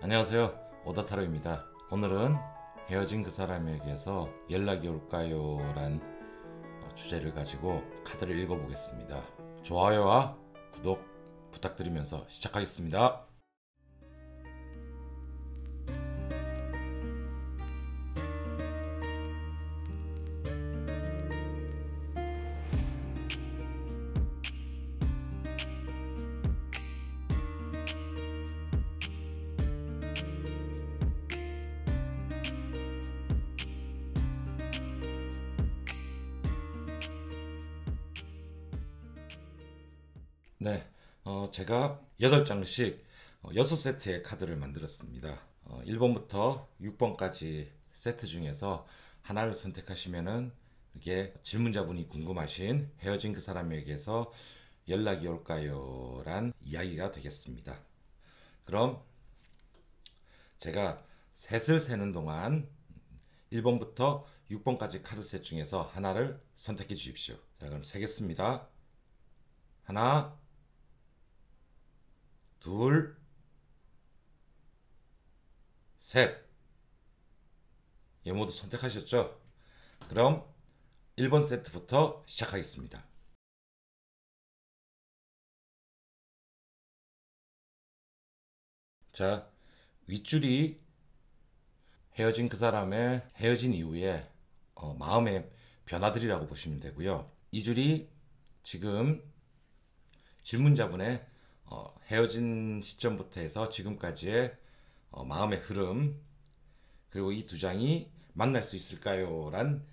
안녕하세요, 오다타로입니다. 오늘은 헤어진 그 사람에게서 연락이 올까요? 란 주제를 가지고 카드를 읽어보겠습니다. 좋아요와 구독 부탁드리면서 시작하겠습니다. 네, 제가 8장씩 6세트의 카드를 만들었습니다. 1번부터 6번까지 세트 중에서 하나를 선택하시면은 이게 질문자분이 궁금하신 헤어진 그 사람에게서 연락이 올까요? 란 이야기가 되겠습니다. 그럼 제가 셋을 세는 동안 1번부터 6번까지 카드셋 중에서 하나를 선택해 주십시오. 자, 그럼 세겠습니다. 하나, 둘, 셋. 얘 모두 선택하셨죠? 그럼 1번 세트부터 시작하겠습니다. 자, 윗줄이 헤어진 그 사람의 헤어진 이후에 마음의 변화들이라고 보시면 되고요. 이 줄이 지금 질문자분의 헤어진 시점부터 해서 지금까지의 마음의 흐름, 그리고 이 두 장이 만날 수 있을까요? 란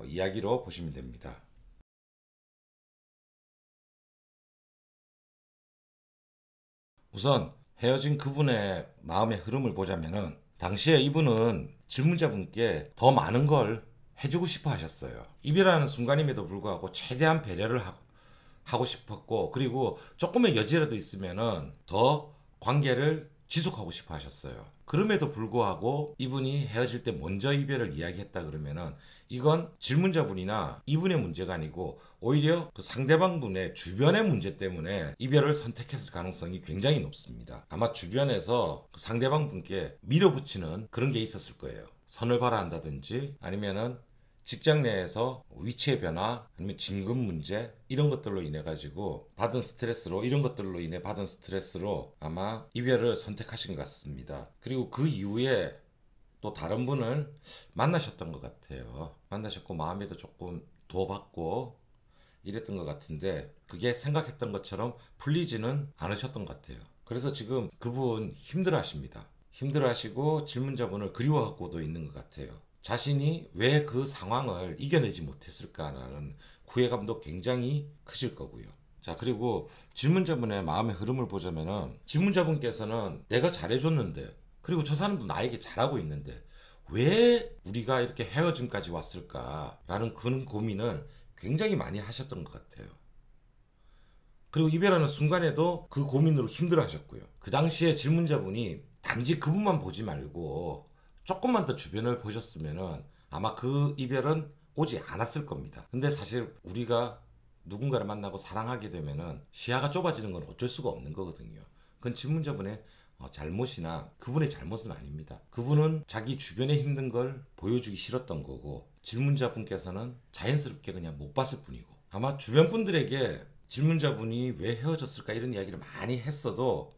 이야기로 보시면 됩니다. 우선 헤어진 그분의 마음의 흐름을 보자면은 당시에 이분은 질문자분께 더 많은 걸 해주고 싶어 하셨어요. 이별하는 순간임에도 불구하고 최대한 배려를 하고 싶었고, 그리고 조금의 여지라도 있으면은 더 관계를 지속하고 싶어 하셨어요. 그럼에도 불구하고 이분이 헤어질 때 먼저 이별을 이야기했다 그러면은 이건 질문자분이나 이분의 문제가 아니고 오히려 그 상대방 분의 주변의 문제 때문에 이별을 선택했을 가능성이 굉장히 높습니다. 아마 주변에서 그 상대방 분께 밀어붙이는 그런 게 있었을 거예요. 선을 봐라 한다든지 아니면은 직장 내에서 위치의 변화 아니면 진급 문제 이런 것들로 인해 가지고 받은 스트레스로, 이런 것들로 인해 받은 스트레스로 아마 이별을 선택하신 것 같습니다. 그리고 그 이후에 또 다른 분을 만나셨던 것 같아요. 만나셨고 마음에도 조금 더 받고 이랬던 것 같은데 그게 생각했던 것처럼 풀리지는 않으셨던 것 같아요. 그래서 지금 그분 힘들어 하십니다. 힘들어 하시고 질문자분을 그리워하고도 있는 것 같아요. 자신이 왜 그 상황을 이겨내지 못했을까라는 후회감도 굉장히 크실 거고요. 자, 그리고 질문자분의 마음의 흐름을 보자면은 질문자분께서는 내가 잘해줬는데, 그리고 저 사람도 나에게 잘하고 있는데 왜 우리가 이렇게 헤어짐까지 왔을까라는 그런 고민을 굉장히 많이 하셨던 것 같아요. 그리고 이별하는 순간에도 그 고민으로 힘들어 하셨고요. 그 당시에 질문자분이 단지 그분만 보지 말고 조금만 더 주변을 보셨으면은 아마 그 이별은 오지 않았을 겁니다. 근데 사실 우리가 누군가를 만나고 사랑하게 되면은 시야가 좁아지는 건 어쩔 수가 없는 거거든요. 그건 질문자분의 잘못이나 그분의 잘못은 아닙니다. 그분은 자기 주변에 힘든 걸 보여주기 싫었던 거고, 질문자분께서는 자연스럽게 그냥 못 봤을 뿐이고, 아마 주변 분들에게 질문자분이 왜 헤어졌을까 이런 이야기를 많이 했어도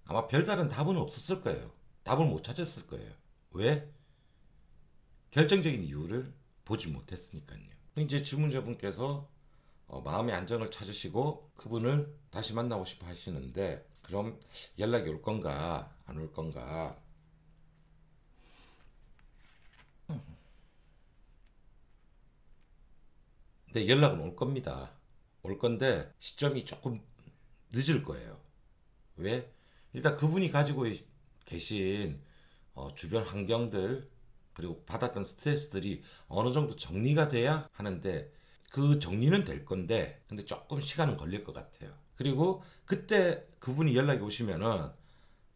아마 별다른 답은 없었을 거예요. 답을 못 찾았을 거예요. 왜? 결정적인 이유를 보지 못했으니까요. 이제 질문자분께서 마음의 안정을 찾으시고 그분을 다시 만나고 싶어 하시는데, 그럼 연락이 올 건가 안 올 건가? 근데 연락은 올 겁니다. 올 건데 시점이 조금 늦을 거예요. 왜? 일단 그분이 가지고 계신 주변 환경들, 그리고 받았던 스트레스들이 어느 정도 정리가 돼야 하는데 그 정리는 될 건데 근데 조금 시간은 걸릴 것 같아요. 그리고 그때 그분이 연락이 오시면은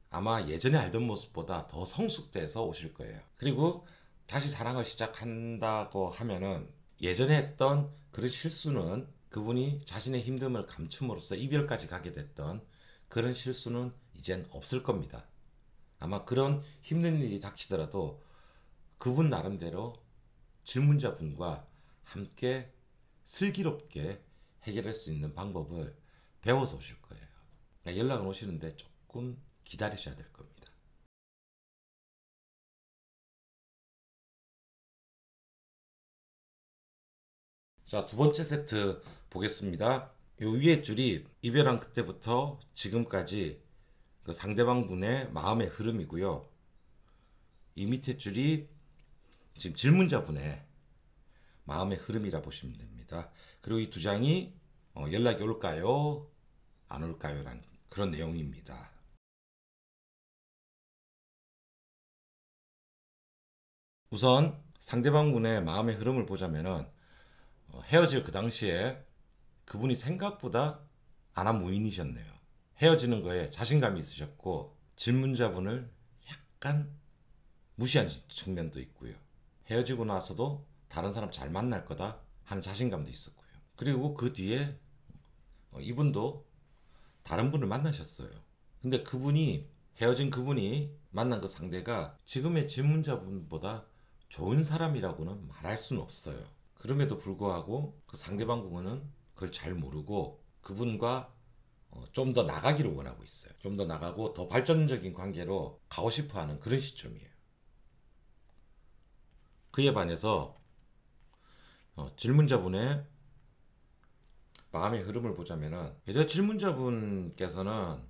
아마 예전에 알던 모습보다 더 성숙돼서 오실 거예요. 그리고 다시 사랑을 시작한다고 하면은 예전에 했던 그런 실수는, 그분이 자신의 힘듦을 감춤으로써 이별까지 가게 됐던 그런 실수는 이젠 없을 겁니다. 아마 그런 힘든 일이 닥치더라도 그분 나름대로 질문자분과 함께 슬기롭게 해결할 수 있는 방법을 배워서 오실 거예요. 그러니까 연락은 오시는데 조금 기다리셔야 될 겁니다. 자, 두 번째 세트 보겠습니다. 요 위에 줄이 이별한 그때부터 지금까지 그 상대방 분의 마음의 흐름이고요. 이 밑에 줄이 지금 질문자분의 마음의 흐름이라 보시면 됩니다. 그리고 이 두 장이 연락이 올까요? 안 올까요? 라는 그런 내용입니다. 우선 상대방 분의 마음의 흐름을 보자면은 헤어질 그 당시에 그분이 생각보다 안하무인이셨네요. 헤어지는 거에 자신감이 있으셨고 질문자분을 약간 무시한 측면도 있고요. 헤어지고 나서도 다른 사람 잘 만날 거다 하는 자신감도 있었고요. 그리고 그 뒤에 이분도 다른 분을 만나셨어요. 근데 그분이 헤어진 그분이 만난 그 상대가 지금의 질문자분보다 좋은 사람이라고는 말할 수는 없어요. 그럼에도 불구하고 그 상대방 부부는 그걸 잘 모르고 그분과 좀 더 나가기를 원하고 있어요. 좀 더 나가고 더 발전적인 관계로 가고 싶어하는 그런 시점이에요. 그에 반해서 질문자분의 마음의 흐름을 보자면은 예전 질문자분께서는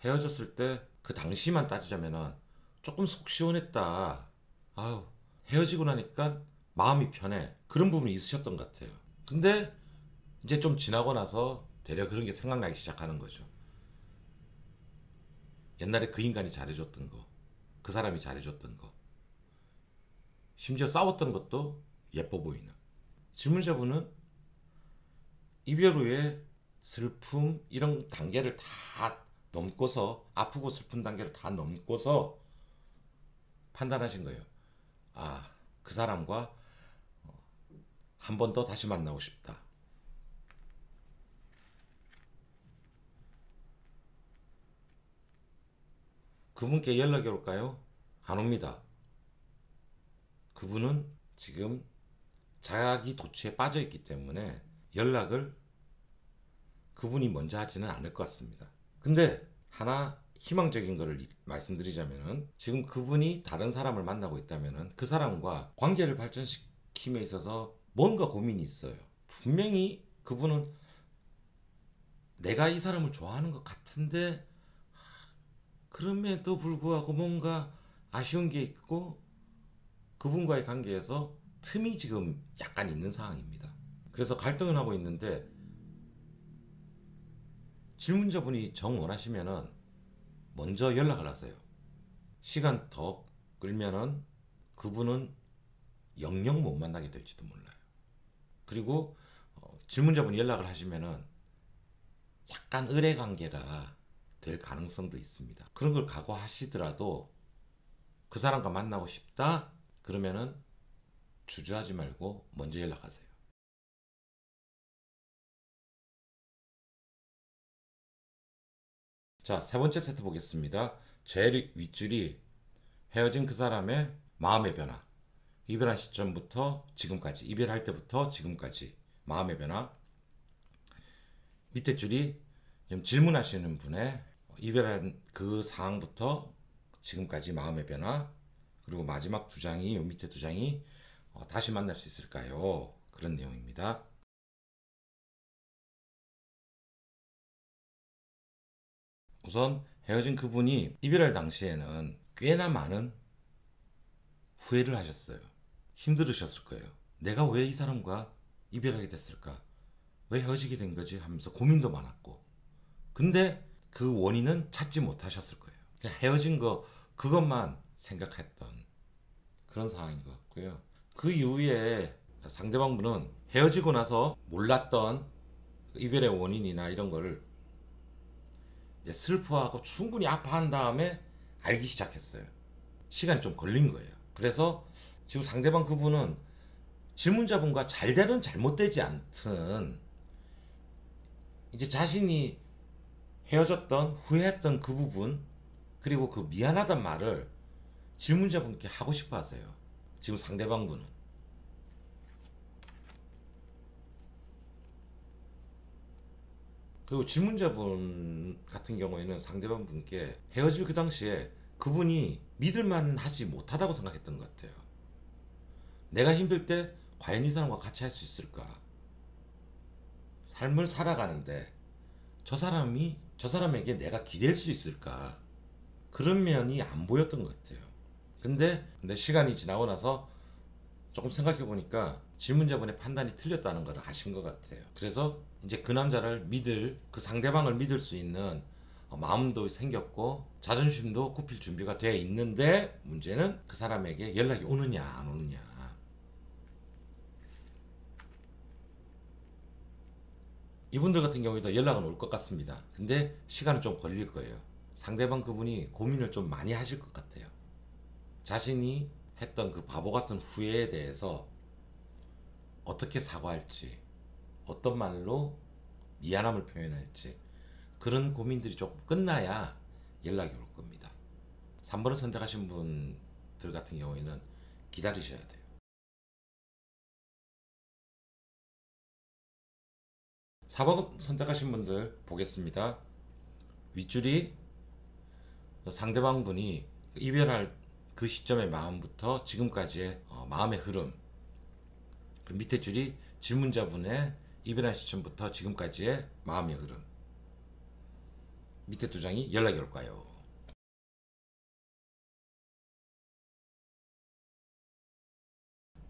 헤어졌을 때 그 당시만 따지자면은 조금 속 시원했다. 아유, 헤어지고 나니까 마음이 편해. 그런 부분이 있으셨던 것 같아요. 근데 이제 좀 지나고 나서 되려 그런 게 생각나기 시작하는 거죠. 옛날에 그 인간이 잘해줬던 거, 그 사람이 잘해줬던 거, 심지어 싸웠던 것도 예뻐 보이는. 질문자분은 이별 후에 슬픔 이런 단계를 다 넘고서 아프고 슬픈 단계를 다 넘고서 판단하신 거예요. 아, 그 사람과 한 번 더 다시 만나고 싶다. 그분께 연락이 올까요? 안 옵니다. 그분은 지금 자기 도취에 빠져 있기 때문에 연락을 그분이 먼저 하지는 않을 것 같습니다. 근데 하나 희망적인 거를 말씀드리자면은 지금 그분이 다른 사람을 만나고 있다면은 그 사람과 관계를 발전시킴에 있어서 뭔가 고민이 있어요. 분명히 그분은 내가 이 사람을 좋아하는 것 같은데 그럼에도 불구하고 뭔가 아쉬운 게 있고 그분과의 관계에서 틈이 지금 약간 있는 상황입니다. 그래서 갈등을 하고 있는데 질문자분이 정 원하시면은 먼저 연락을 하세요. 시간 더 끌면은 그분은 영영 못 만나게 될지도 몰라요. 그리고 질문자분이 연락을 하시면은 약간 의뢰 관계가 될 가능성도 있습니다. 그런 걸 각오하시더라도 그 사람과 만나고 싶다 그러면은 주저하지 말고 먼저 연락하세요. 자, 세 번째 세트 보겠습니다. 제일 윗줄이 헤어진 그 사람의 마음의 변화. 이별한 시점부터 지금까지, 이별할 때부터 지금까지 마음의 변화. 밑에 줄이 지금 질문하시는 분의 이별한 그 상황부터 지금까지 마음의 변화. 그리고 마지막 두 장이, 요 밑에 두 장이 다시 만날 수 있을까요? 그런 내용입니다. 우선 헤어진 그분이 이별할 당시에는 꽤나 많은 후회를 하셨어요. 힘들으셨을 거예요. 내가 왜 이 사람과 이별하게 됐을까? 왜 헤어지게 된 거지? 하면서 고민도 많았고. 근데 그 원인은 찾지 못하셨을 거예요. 그냥 헤어진 거, 그것만 생각했던 그런 상황인 것 같고요. 그 이후에 상대방 분은 헤어지고 나서 몰랐던 이별의 원인이나 이런 거를 이제 슬퍼하고 충분히 아파한 다음에 알기 시작했어요. 시간이 좀 걸린 거예요. 그래서 지금 상대방 그분은 질문자분과 잘 되든 잘못되지 않든 이제 자신이 헤어졌던 후회했던 그 부분, 그리고 그 미안하단 말을 질문자분께 하고 싶어 하세요. 지금 상대방분은. 그리고 질문자분 같은 경우에는 상대방분께 헤어질 그 당시에 그분이 믿을만 하지 못하다고 생각했던 것 같아요. 내가 힘들 때 과연 이 사람과 같이 할 수 있을까? 삶을 살아가는데 저 사람에게 내가 기댈 수 있을까? 그런 면이 안 보였던 것 같아요. 근데 시간이 지나고 나서 조금 생각해 보니까 질문자분의 판단이 틀렸다는 걸 아신 것 같아요. 그래서 이제 그 남자를 믿을, 그 상대방을 믿을 수 있는 마음도 생겼고 자존심도 굽힐 준비가 돼 있는데, 문제는 그 사람에게 연락이 오느냐 안 오느냐. 이분들 같은 경우에도 연락은 올 것 같습니다. 근데 시간은 좀 걸릴 거예요. 상대방 그분이 고민을 좀 많이 하실 것 같아요. 자신이 했던 그 바보 같은 후회에 대해서 어떻게 사과할지, 어떤 말로 미안함을 표현할지, 그런 고민들이 조금 끝나야 연락이 올 겁니다. 3번을 선택하신 분들 같은 경우에는 기다리셔야 돼요. 4번 선택하신 분들 보겠습니다. 윗줄이 상대방 분이 이별할 그 시점의 마음부터 지금까지의 마음의 흐름, 그 밑에 줄이 질문자분의 이별한 시점부터 지금까지의 마음의 흐름, 밑에 두 장이 연락이 올까요?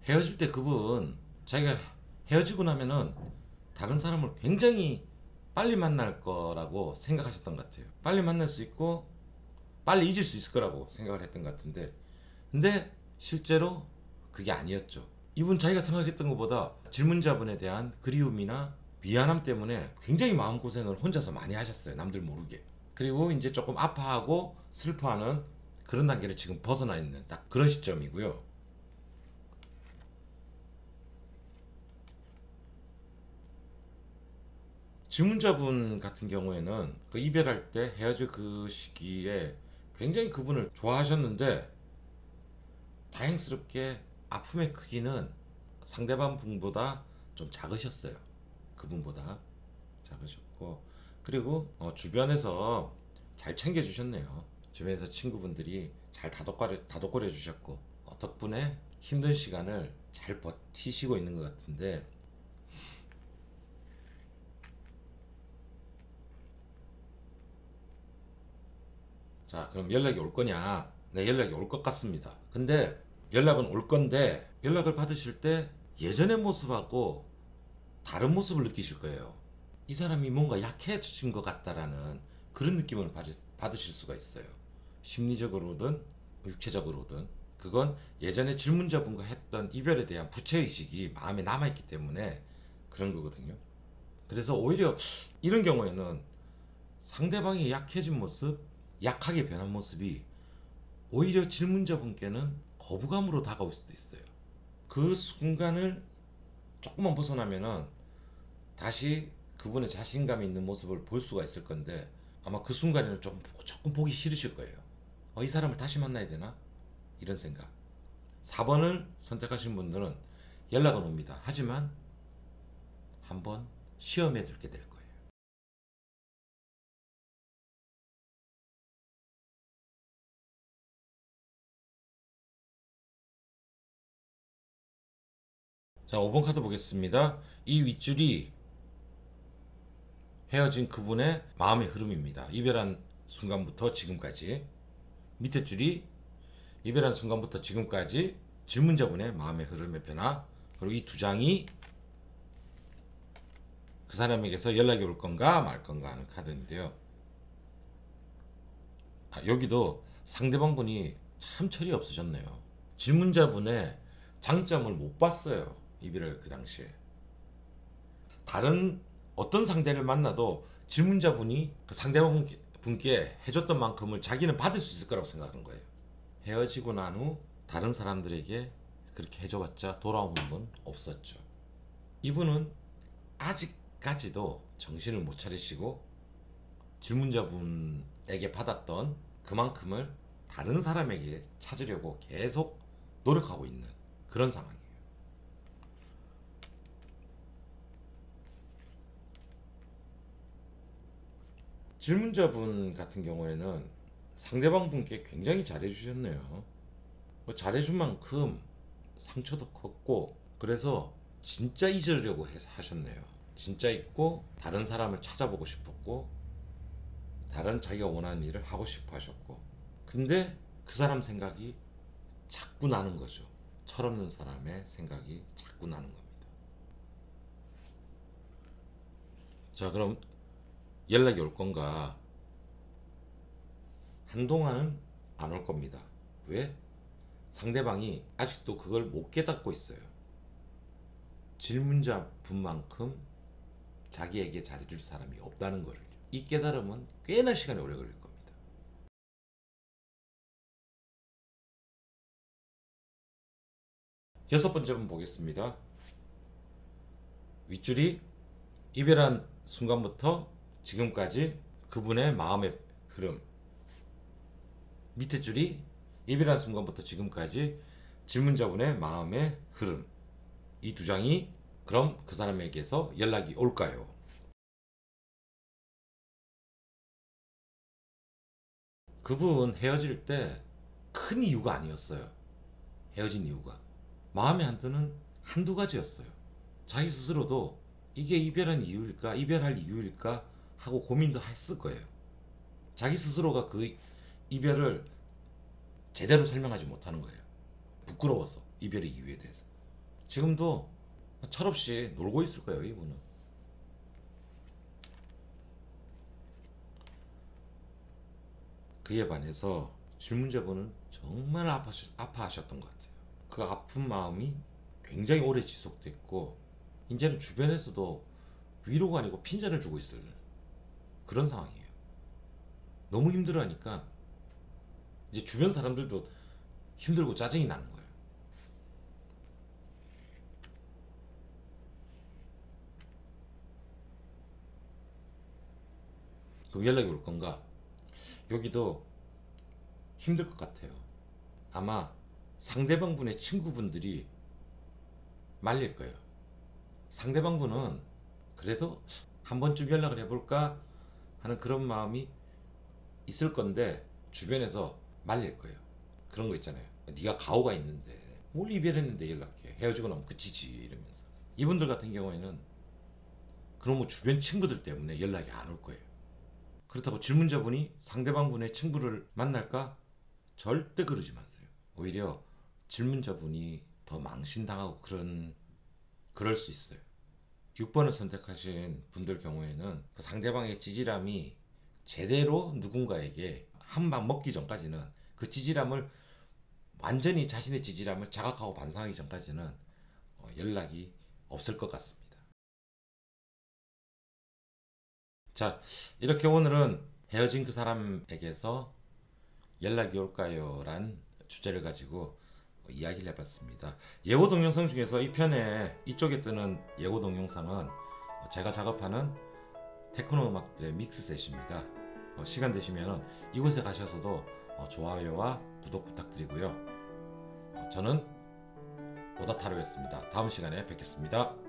헤어질 때 그분, 자기가 헤어지고 나면은 다른 사람을 굉장히 빨리 만날 거라고 생각하셨던 것 같아요. 빨리 만날 수 있고 빨리 잊을 수 있을 거라고 생각을 했던 것 같은데, 근데 실제로 그게 아니었죠. 이분 자기가 생각했던 것보다 질문자분에 대한 그리움이나 미안함 때문에 굉장히 마음고생을 혼자서 많이 하셨어요. 남들 모르게. 그리고 이제 조금 아파하고 슬퍼하는 그런 단계를 지금 벗어나 있는 딱 그런 시점이고요. 질문자분 같은 경우에는 그 이별할 때 헤어질 그 시기에 굉장히 그분을 좋아하셨는데, 다행스럽게 아픔의 크기는 상대방 분보다 좀 작으셨어요. 그분보다 작으셨고, 그리고 주변에서 잘 챙겨주셨네요. 주변에서 친구분들이 잘 다독거려 주셨고, 덕분에 힘든 시간을 잘 버티시고 있는 것 같은데, 자, 그럼 연락이 올 거냐? 네, 연락이 올 것 같습니다. 근데 연락은 올 건데, 연락을 받으실 때 예전의 모습하고 다른 모습을 느끼실 거예요. 이 사람이 뭔가 약해진 것 같다라는 그런 느낌을 받으실 수가 있어요. 심리적으로든 육체적으로든. 그건 예전에 질문자분과 했던 이별에 대한 부채의식이 마음에 남아있기 때문에 그런 거거든요. 그래서 오히려 이런 경우에는 상대방이 약해진 모습, 약하게 변한 모습이 오히려 질문자분께는 거부감으로 다가올 수도 있어요. 그 순간을 조금만 벗어나면은 다시 그분의 자신감이 있는 모습을 볼 수가 있을 건데, 아마 그 순간에는 조금 보기 싫으실 거예요. 이 사람을 다시 만나야 되나? 이런 생각. 4번을 선택하신 분들은 연락은 옵니다. 하지만 한번 시험에 들게 될 거예요. 자, 5번 카드 보겠습니다. 이 윗줄이 헤어진 그분의 마음의 흐름입니다. 이별한 순간부터 지금까지. 밑에 줄이 이별한 순간부터 지금까지 질문자분의 마음의 흐름의 변화. 그리고 이 두 장이 그 사람에게서 연락이 올 건가 말 건가 하는 카드인데요. 여기도 상대방 분이 참 철이 없으셨네요. 질문자분의 장점을 못 봤어요. 이별을 그 당시에. 다른 어떤 상대를 만나도 질문자분이 그 상대방 분께 해줬던 만큼을 자기는 받을 수 있을 거라고 생각한 거예요. 헤어지고 난 후 다른 사람들에게 그렇게 해줘봤자 돌아온 건 없었죠. 이분은 아직까지도 정신을 못 차리시고 질문자분에게 받았던 그만큼을 다른 사람에게 찾으려고 계속 노력하고 있는 그런 상황이에요. 질문자분 같은 경우에는 상대방 분께 굉장히 잘해주셨네요. 뭐 잘해준 만큼 상처도 컸고, 그래서 진짜 잊으려고 하셨네요. 진짜 잊고 다른 사람을 찾아보고 싶었고, 다른 자기가 원하는 일을 하고 싶어 하셨고, 근데 그 사람 생각이 자꾸 나는 거죠. 철없는 사람의 생각이 자꾸 나는 겁니다. 자, 그럼 연락이 올 건가? 한동안은 안 올 겁니다. 왜? 상대방이 아직도 그걸 못 깨닫고 있어요. 질문자 분만큼 자기에게 잘해줄 사람이 없다는 거를. 이 깨달음은 꽤나 시간이 오래 걸릴 겁니다. 여섯 번째 분 보겠습니다. 윗줄이 이별한 순간부터 지금까지 그분의 마음의 흐름, 밑에 줄이 이별한 순간부터 지금까지 질문자분의 마음의 흐름. 이 두 장이 그럼 그 사람에게서 연락이 올까요? 그분 헤어질 때 큰 이유가 아니었어요. 헤어진 이유가 마음에 안 드는 한두 가지였어요. 자기 스스로도 이게 이별한 이유일까, 이별할 이유일까 하고 고민도 했을 거예요. 자기 스스로가 그 이별을 제대로 설명하지 못하는 거예요. 부끄러워서, 이별의 이유에 대해서. 지금도 철없이 놀고 있을 거예요, 이분은. 그에 반해서 질문자분은 정말 아파하셨던 것 같아요. 그 아픈 마음이 굉장히 오래 지속됐고, 이제는 주변에서도 위로가 아니고 핀잔을 주고 있을 그런 상황이에요. 너무 힘들어하니까 이제 주변 사람들도 힘들고 짜증이 나는 거예요. 그럼 연락이 올 건가? 여기도 힘들 것 같아요. 아마 상대방 분의 친구분들이 말릴 거예요. 상대방 분은 그래도 한 번쯤 연락을 해볼까 하는 그런 마음이 있을 건데, 주변에서 말릴 거예요. 그런 거 있잖아요. 네가 가오가 있는데 뭘 이별했는데 연락해, 헤어지고 나면 끝이지, 이러면서. 이분들 같은 경우에는 그놈의 주변 친구들 때문에 연락이 안 올 거예요. 그렇다고 질문자분이 상대방 분의 친구를 만날까? 절대 그러지 마세요. 오히려 질문자분이 더 망신당하고 그럴 수 있어요. 6번을 선택하신 분들 경우에는 그 상대방의 찌질함이 제대로 누군가에게 한 방 먹기 전까지는, 그 찌질함을 완전히 자신의 찌질함을 자각하고 반성하기 전까지는 연락이 없을 것 같습니다. 자, 이렇게 오늘은 헤어진 그 사람에게서 연락이 올까요? 란 주제를 가지고 이야기를 해봤습니다. 예고 동영상 중에서 이 편에 이쪽에 뜨는 예고 동영상은 제가 작업하는 테크노 음악들의 믹스셋입니다. 시간 되시면 이곳에 가셔서도 좋아요와 구독 부탁드리고요. 저는 오다타로였습니다. 다음 시간에 뵙겠습니다.